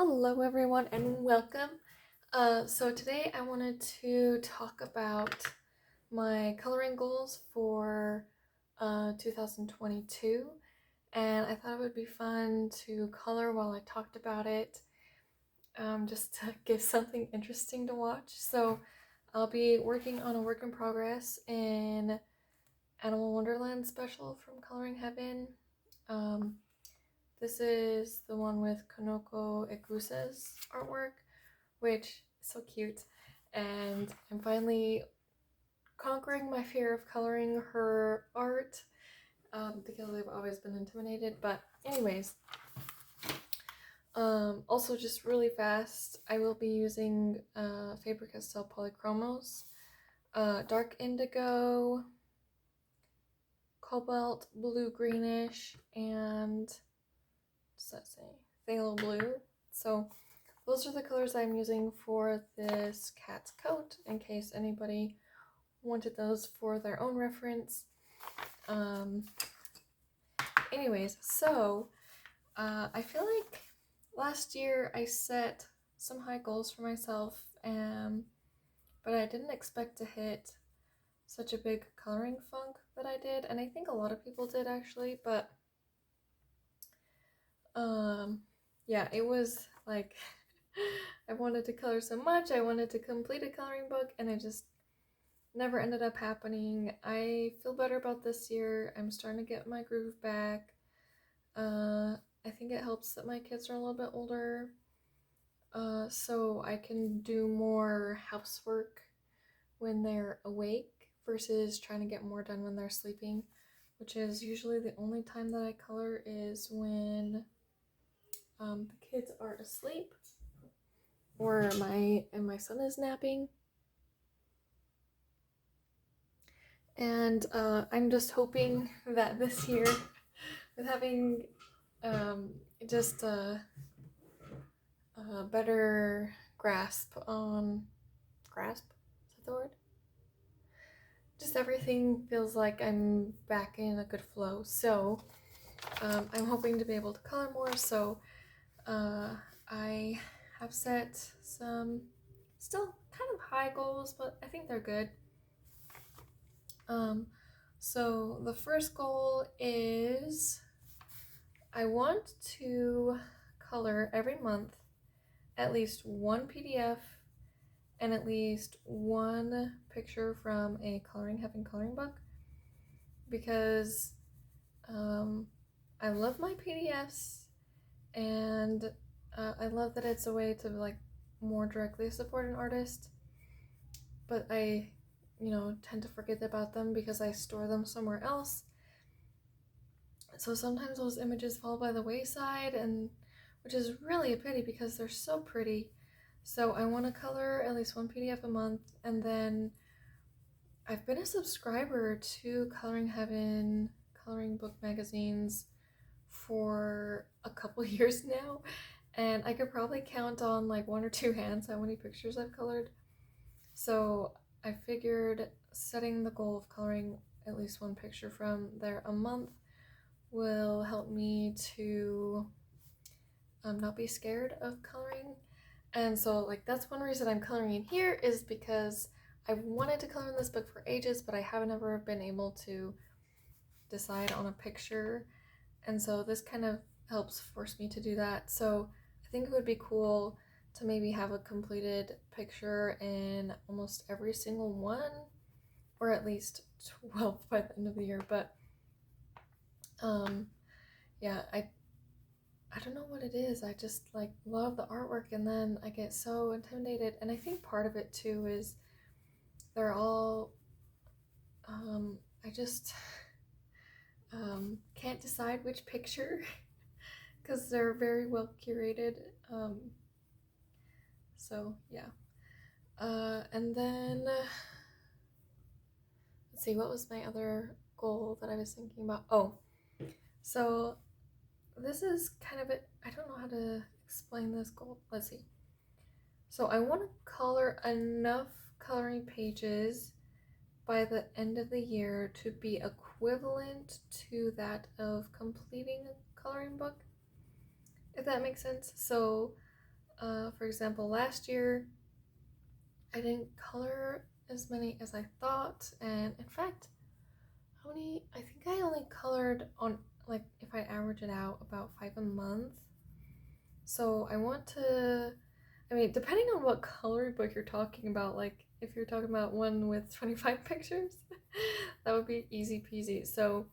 Hello, everyone, and welcome. So today I wanted to talk about my coloring goals for 2022, and I thought it would be fun to color while I talked about it, just to give something interesting to watch. So I'll be working on a work in progress in Animal Wonderland special from Coloring Heaven. Um, this is the one with Konoko Ekusa's artwork, which is so cute. And I'm finally conquering my fear of coloring her art because I've always been intimidated. But anyways, also just really fast, I will be using Faber-Castell Polychromos, dark indigo, cobalt blue greenish, and what's that say? Phthalo blue. So those are the colors I'm using for this cat's coat, in case anybody wanted those for their own reference. Anyways, so I feel like last year I set some high goals for myself, but I didn't expect to hit such a big coloring funk that I did, and I think a lot of people did actually, but yeah, it was like I wanted to color so much, I wanted to complete a coloring book, and it just never ended up happening. I feel better about this year. I'm starting to get my groove back. I think it helps that my kids are a little bit older, so I can do more housework when they're awake versus trying to get more done when they're sleeping, which is usually the only time that I color is when the kids are asleep or my son is napping. And I'm just hoping that this year, with having just a better grasp, is that the word? Just everything feels like I'm back in a good flow. So I'm hoping to be able to color more. So I have set some still kind of high goals, but I think they're good. So the first goal is I want to color every month at least one PDF and at least one picture from a Coloring Heaven coloring book, because I love my PDFs, and I love that it's a way to like more directly support an artist, but I tend to forget about them because I store them somewhere else. So sometimes those images fall by the wayside, and which is really a pity because they're so pretty. So I want to color at least one PDF a month, and then I've been a subscriber to Coloring Heaven coloring book magazines for a couple years now, and I could probably count on like one or two hands how many pictures I've colored. So I figured setting the goal of coloring at least one picture from there a month will help me to not be scared of coloring. And so like that's one reason I'm coloring in here, is because I wanted to color in this book for ages, but I haven't ever been able to decide on a picture, and so this kind of helps force me to do that. So I think it would be cool to maybe have a completed picture in almost every single one, or at least 12 by the end of the year. But yeah, I don't know what it is. I just like love the artwork, and then I get so intimidated. And I think part of it too is they're all I just can't decide which picture because they're very well curated. So yeah. And then let's see, what was my other goal that I was thinking about? Oh, so this is kind of it. I don't know how to explain this goal. Let's see. So I want to color enough coloring pages by the end of the year to be equivalent to that of completing a coloring book, if that makes sense. So For example, last year I didn't color as many as I thought, and in fact, I think I only colored on, like, if I average it out, about 5 a month. So I want to, I mean, depending on what coloring book you're talking about, like if you're talking about one with 25 pictures, that would be easy peasy. So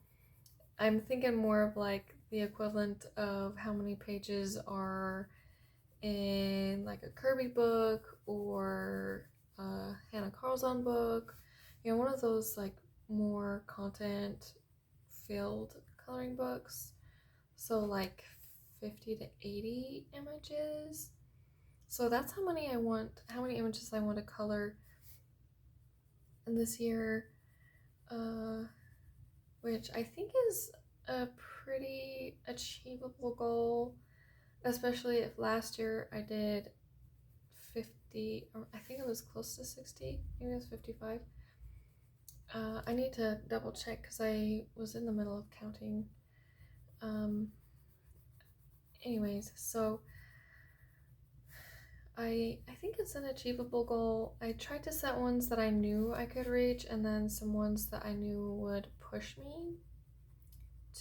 I'm thinking more of like the equivalent of how many pages are in like a Kirby book or a Hannah Carlson book, you know, one of those like more content filled coloring books. So like 50 to 80 images. So that's how many images I want to color in this year, which I think is a pretty achievable goal, especially if last year I did 50, or I think it was close to 60, maybe it was 55. I need to double check because I was in the middle of counting. Anyways, so I think it's an achievable goal. I tried to set ones that I knew I could reach, and then some ones that I knew would push me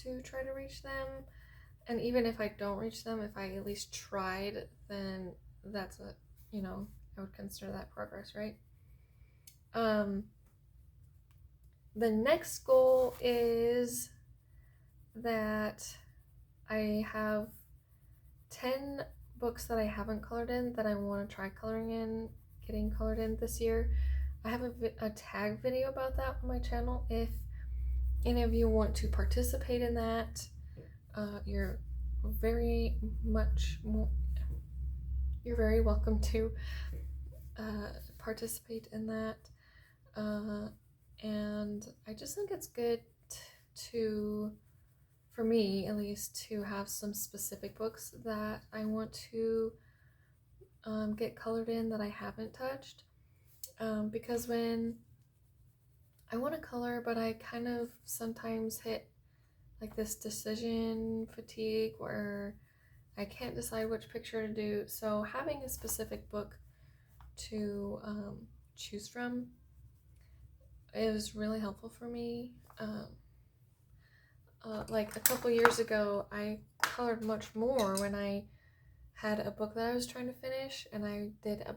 to try to reach them. And even if I don't reach them, if I at least tried, then that's a, you know, I would consider that progress, right? The next goal is that I have 10 books that I haven't colored in that I want to try getting colored in this year. I have a tag video about that on my channel. If any of you want to participate in that, you're very welcome to participate in that. And I just think it's good to, for me at least, to have some specific books that I want to get colored in that I haven't touched, because when I want to color but I kind of sometimes hit like this decision fatigue where I can't decide which picture to do, so having a specific book to choose from is really helpful for me. Like a couple years ago, I colored much more when I had a book that I was trying to finish, and I did a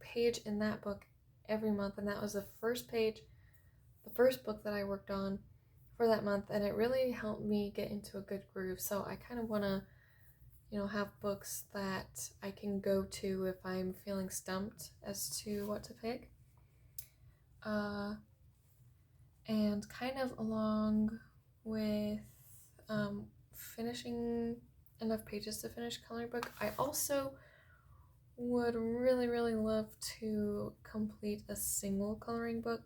page in that book every month, and that was the first book that I worked on for that month, and it really helped me get into a good groove. So I kind of want to, you know, have books that I can go to if I'm feeling stumped as to what to pick. And kind of along with finishing enough pages to finish coloring book, I also would really, really love to complete a single coloring book.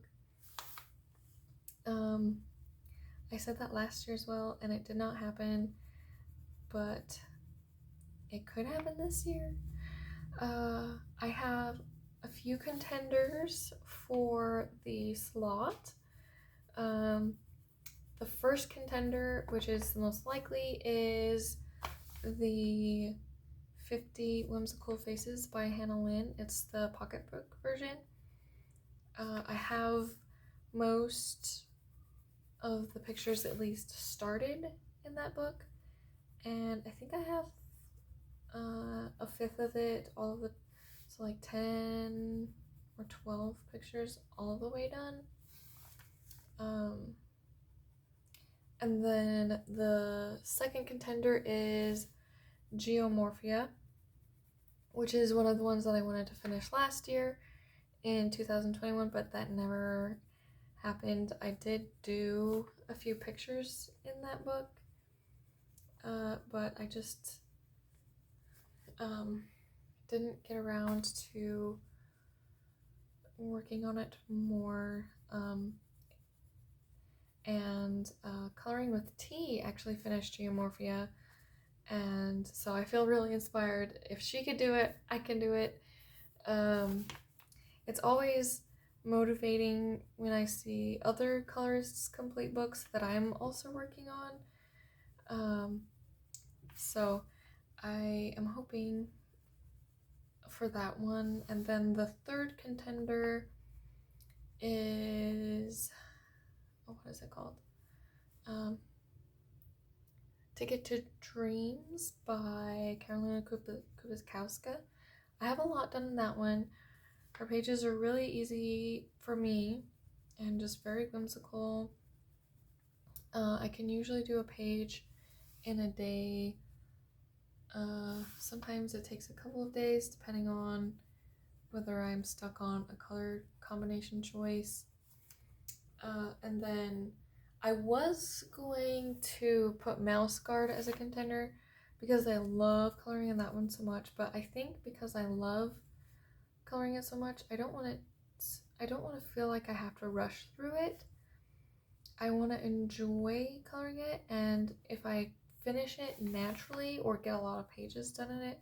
I said that last year as well, and it did not happen, but it could happen this year. I have a few contenders for the slot. The first contender, which is the most likely, is the 50 Whimsical Faces by Hannah Lynn. It's the pocketbook version. I have most of the pictures at least started in that book, and I think I have a fifth of it, all of it, so like 10 or 12 pictures all the way done. And then the second contender is Geomorphia, which is one of the ones that I wanted to finish last year in 2021, but that never happened. I did do a few pictures in that book, but I just didn't get around to working on it more. And Coloring with Tea actually finished Geomorphia, and so I feel really inspired. If she could do it, I can do it. It's always motivating when I see other colorists complete books that I'm also working on. So I am hoping for that one. And then the third contender is, oh, what is it called? Ticket to Dreams by Karolina Kubiskowska. I have a lot done in that one. Her pages are really easy for me and just very whimsical. I can usually do a page in a day. Sometimes it takes a couple of days depending on whether I'm stuck on a color combination choice. And then I was going to put Mouse Guard as a contender because I love coloring in that one so much, but I think because I love coloring it so much, I don't want to feel like I have to rush through it. I want to enjoy coloring it, and if I finish it naturally or get a lot of pages done in it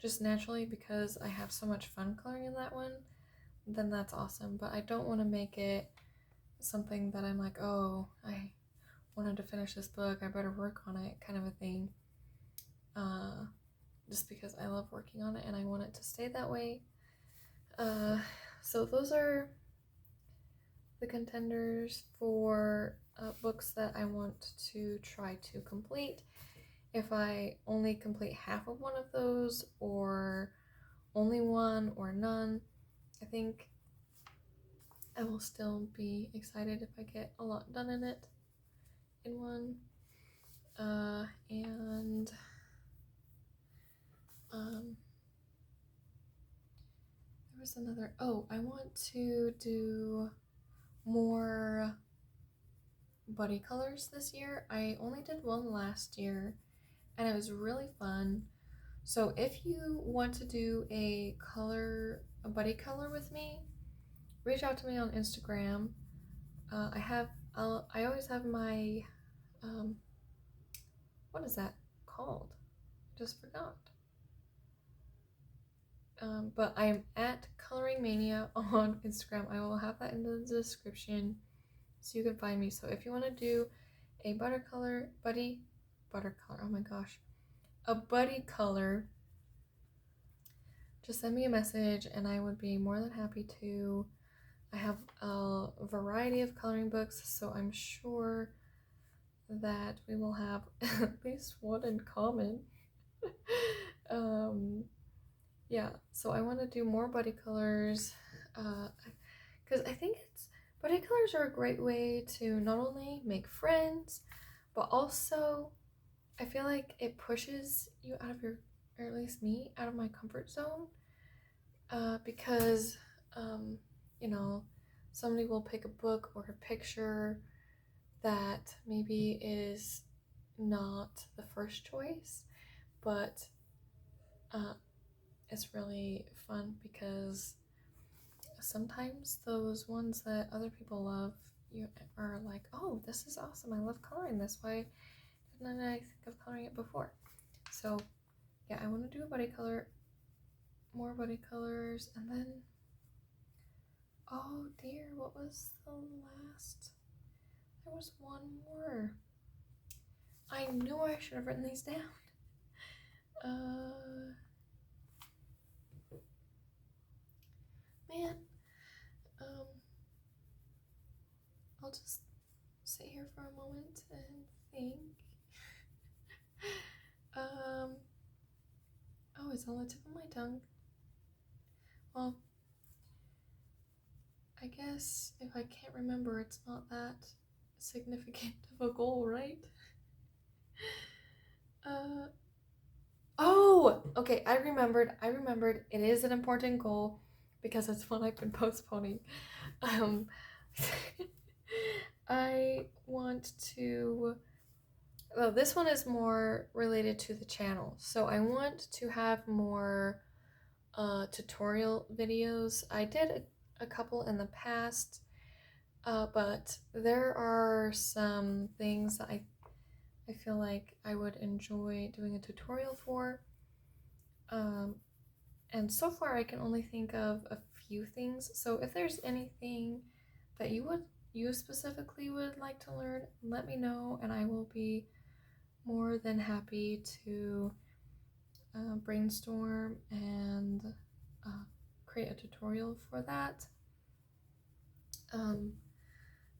just naturally because I have so much fun coloring in that one, then that's awesome. But I don't want to make it something that I'm like, oh, I wanted to finish this book, I better work on it, kind of a thing. Just because I love working on it and I want it to stay that way. So those are the contenders for books that I want to try to complete. If I only complete half of one of those, or only one, or none, I think I will still be excited if I get a lot done in it in one. And there was another, I want to do more buddy colors this year. I only did one last year and it was really fun. So if you want to do a buddy color with me, reach out to me on Instagram. I always have my, what is that called? I just forgot. But I'm at Coloring Mania on Instagram. I will have that in the description so you can find me. So if you want to do a buddy color, oh my gosh, a buddy color, just send me a message and I would be more than happy to. I have a variety of coloring books, so I'm sure that we will have at least one in common. Yeah, so I want to do more buddy colors because I think buddy colors are a great way to not only make friends, but also I feel like it pushes you out of or at least me, out of my comfort zone, because somebody will pick a book or a picture that maybe is not the first choice, but it's really fun because sometimes those ones that other people love, you are like, oh, this is awesome, I love coloring this, why didn't I think of coloring it before? So yeah, I want to do a buddy color, more buddy colors, and then oh dear, what was the last? There was one more. I know I should have written these down. Man, I'll just sit here for a moment and think. Oh, it's on the tip of my tongue. Well, I guess if I can't remember, it's not that significant of a goal, right? Oh, okay, I remembered. It is an important goal because it's one I've been postponing. I want to, well, this one is more related to the channel. So I want to have more tutorial videos. I did a couple in the past, but there are some things that I feel like I would enjoy doing a tutorial for. And so far I can only think of a few things. So if there's anything that you specifically would like to learn, let me know and I will be more than happy to brainstorm and create a tutorial for that.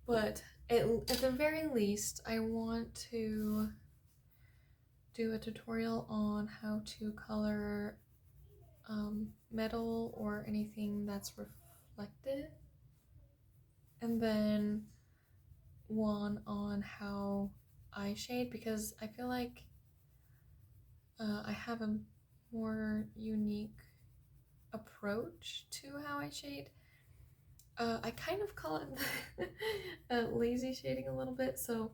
But at the very least, I want to do a tutorial on how to color metal or anything that's reflective, and then one on how I shade, because I feel like I have a more unique approach to how I shade. I kind of call it lazy shading a little bit, so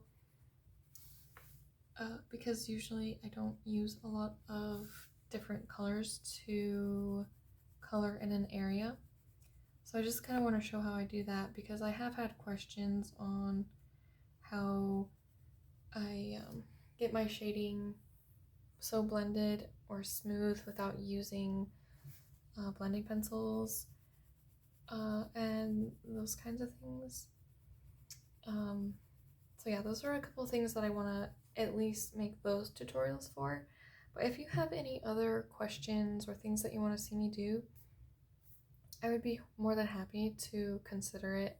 because usually I don't use a lot of different colors to color in an area. So I just kind of want to show how I do that, because I have had questions on how I get my shading so blended or smooth without using blending pencils and those kinds of things. So yeah, those are a couple of things that I want to at least make those tutorials for. But if you have any other questions or things that you want to see me do, I would be more than happy to consider it.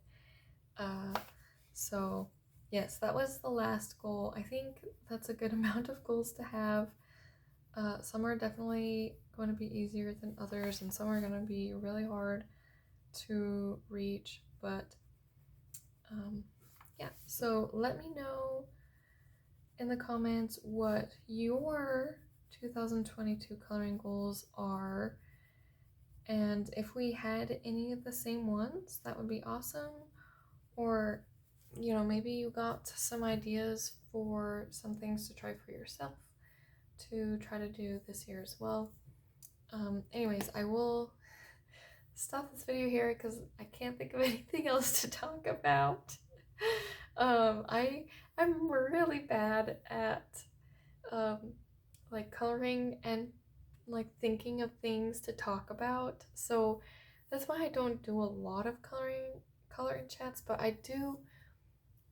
So yes, that was the last goal. I think that's a good amount of goals to have. Some are definitely going to be easier than others, and some are going to be really hard to reach, but yeah, so let me know in the comments what your 2022 coloring goals are, and if we had any of the same ones, that would be awesome. Or, you know, maybe you got some ideas for some things to try for yourself to try to do this year as well. Anyways, I will stop this video here because I can't think of anything else to talk about. I'm really bad at like coloring and like thinking of things to talk about, so that's why I don't do a lot of coloring chats, but I do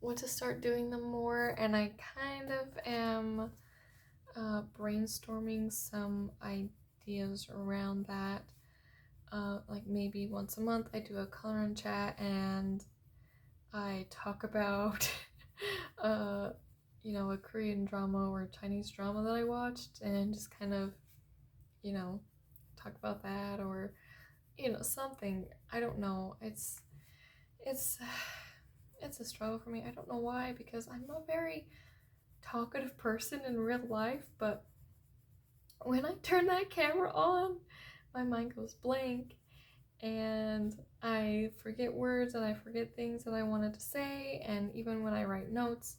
want to start doing them more, and I kind of am brainstorming some ideas around that. Like maybe once a month I do a coloring chat and I talk about you know, a Korean drama or a Chinese drama that I watched, and just kind of, you know, talk about that, or, you know, something. I don't know. It's it's a struggle for me. I don't know why, because I'm a very talkative person in real life, but when I turn that camera on, my mind goes blank and I forget words and I forget things that I wanted to say, and even when I write notes,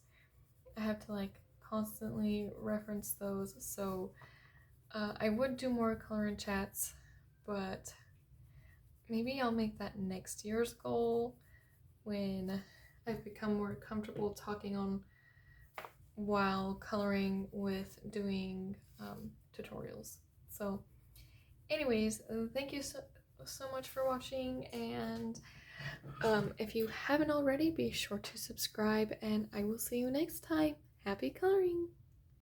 I have to like constantly reference those. So I would do more coloring chats, but maybe I'll make that next year's goal when I've become more comfortable talking on while coloring with doing tutorials. So anyways, thank you so much for watching, and if you haven't already, be sure to subscribe, and I will see you next time. Happy coloring!